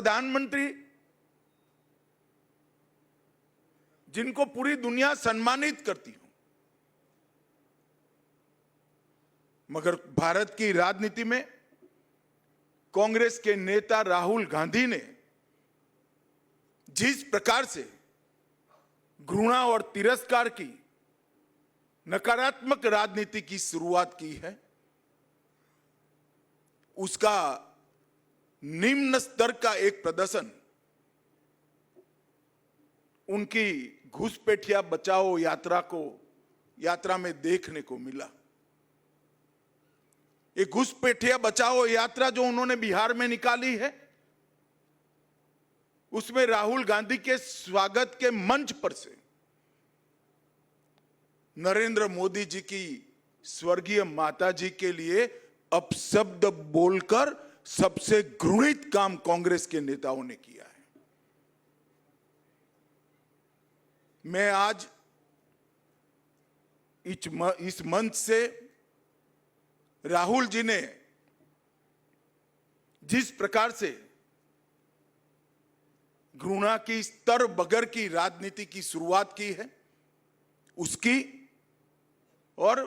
प्रधानमंत्री जिनको पूरी दुनिया सम्मानित करती हो, मगर भारत की राजनीति में कांग्रेस के नेता राहुल गांधी ने जिस प्रकार से घृणा और तिरस्कार की नकारात्मक राजनीति की शुरुआत की है, उसका निम्न स्तर का एक प्रदर्शन उनकी घुसपैठिया बचाओ यात्रा में देखने को मिला। ये घुसपैठिया बचाओ यात्रा जो उन्होंने बिहार में निकाली है, उसमें राहुल गांधी के स्वागत के मंच पर से नरेंद्र मोदी जी की स्वर्गीय माता जी के लिए अपशब्द बोलकर सबसे घृणित काम कांग्रेस के नेताओं ने किया है। मैं आज इस मंच से राहुल जी ने जिस प्रकार से घृणा की स्तर बगर की राजनीति की शुरुआत की है, उसकी और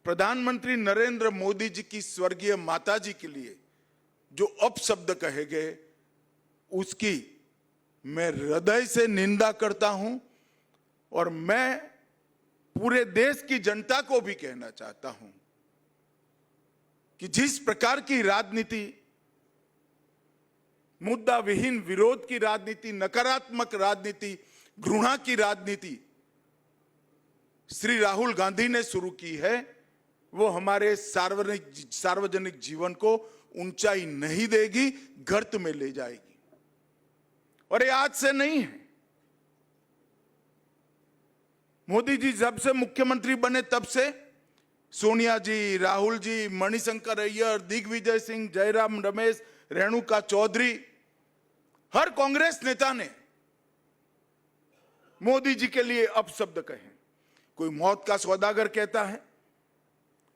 प्रधानमंत्री नरेंद्र मोदी जी की स्वर्गीय माता जी के लिए जो अपशब्द कहे गए, उसकी मैं हृदय से निंदा करता हूं। और मैं पूरे देश की जनता को भी कहना चाहता हूं कि जिस प्रकार की राजनीति, मुद्दा विहीन विरोध की राजनीति, नकारात्मक राजनीति, घृणा की राजनीति श्री राहुल गांधी ने शुरू की है, वो हमारे सार्वजनिक जीवन को ऊंचाई नहीं देगी, गर्त में ले जाएगी। और ये आज से नहीं है। मोदी जी जब से मुख्यमंत्री बने तब से सोनिया जी, राहुल जी, मणिशंकर अय्यर, दिग्विजय सिंह, जयराम रमेश, रेणुका चौधरी, हर कांग्रेस नेता ने मोदी जी के लिए अपशब्द कहे। कोई मौत का सौदागर कहता है,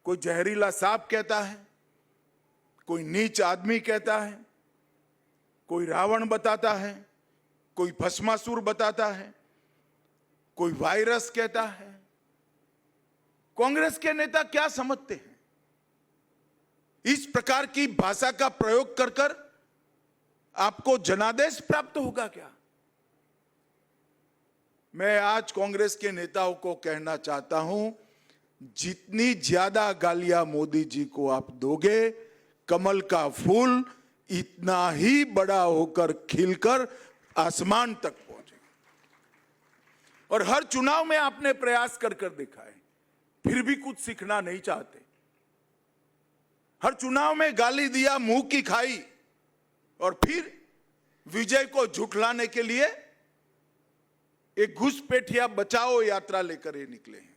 कोई जहरीला सांप कहता है, कोई नीच आदमी कहता है, कोई रावण बताता है, कोई भस्मासुर बताता है, कोई वायरस कहता है। कांग्रेस के नेता क्या समझते हैं? इस प्रकार की भाषा का प्रयोग कर कर आपको जनादेश प्राप्त होगा क्या? मैं आज कांग्रेस के नेताओं को कहना चाहता हूं, जितनी ज्यादा गालियां मोदी जी को आप दोगे, कमल का फूल इतना ही बड़ा होकर खिलकर आसमान तक पहुंचेगा। और हर चुनाव में आपने प्रयास कर कर देखा है, फिर भी कुछ सीखना नहीं चाहते। हर चुनाव में गाली दिया, मुंह की खाई, और फिर विजय को झुठलाने के लिए एक घुसपैठिया बचाओ यात्रा लेकर ये निकले हैं।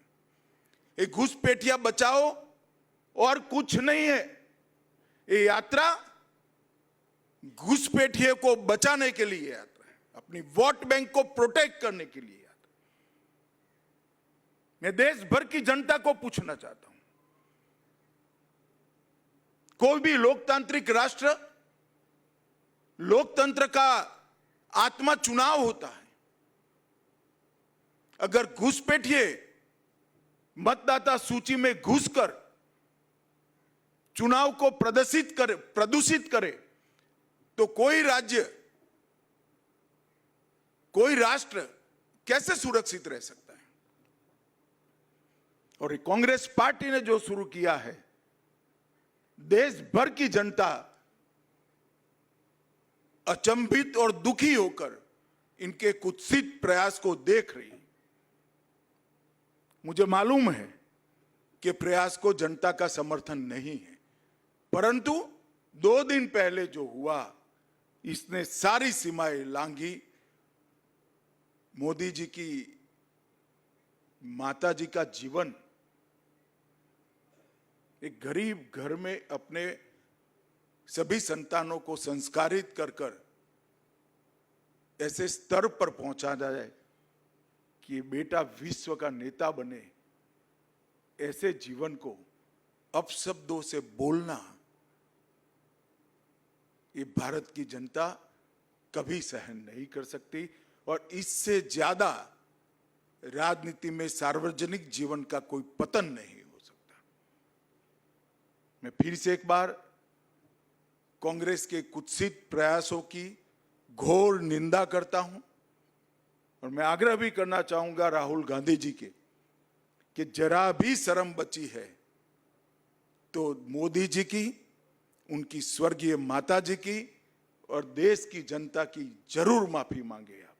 एक घुसपैठिया बचाओ और कुछ नहीं है। ये यात्रा घुसपैठिए को बचाने के लिए यात्रा है, अपनी वोट बैंक को प्रोटेक्ट करने के लिए यात्रा। मैं देश भर की जनता को पूछना चाहता हूं, कोई भी लोकतांत्रिक राष्ट्र, लोकतंत्र का आत्मा चुनाव होता है। अगर घुसपैठिए मतदाता सूची में घुसकर चुनाव को प्रदूषित करे तो कोई राज्य, कोई राष्ट्र कैसे सुरक्षित रह सकता है? और कांग्रेस पार्टी ने जो शुरू किया है, देश भर की जनता अचंभित और दुखी होकर इनके कुत्सित प्रयास को देख रही है। मुझे मालूम है कि प्रयास को जनता का समर्थन नहीं है, परंतु 2 दिन पहले जो हुआ, इसने सारी सीमाएं लांघी। मोदी जी की माता जी का जीवन, एक गरीब घर में अपने सभी संतानों को संस्कारित कर कर ऐसे स्तर पर पहुंचा जाए कि बेटा विश्व का नेता बने, ऐसे जीवन को अपशब्दों से बोलना, ये भारत की जनता कभी सहन नहीं कर सकती और इससे ज्यादा राजनीति में सार्वजनिक जीवन का कोई पतन नहीं हो सकता। मैं फिर से एक बार कांग्रेस के कुत्सित प्रयासों की घोर निंदा करता हूं और मैं आग्रह भी करना चाहूंगा राहुल गांधी जी के कि जरा भी शर्म बची है तो मोदी जी की, उनकी स्वर्गीय माता जी की और देश की जनता की जरूर माफी मांगे आप।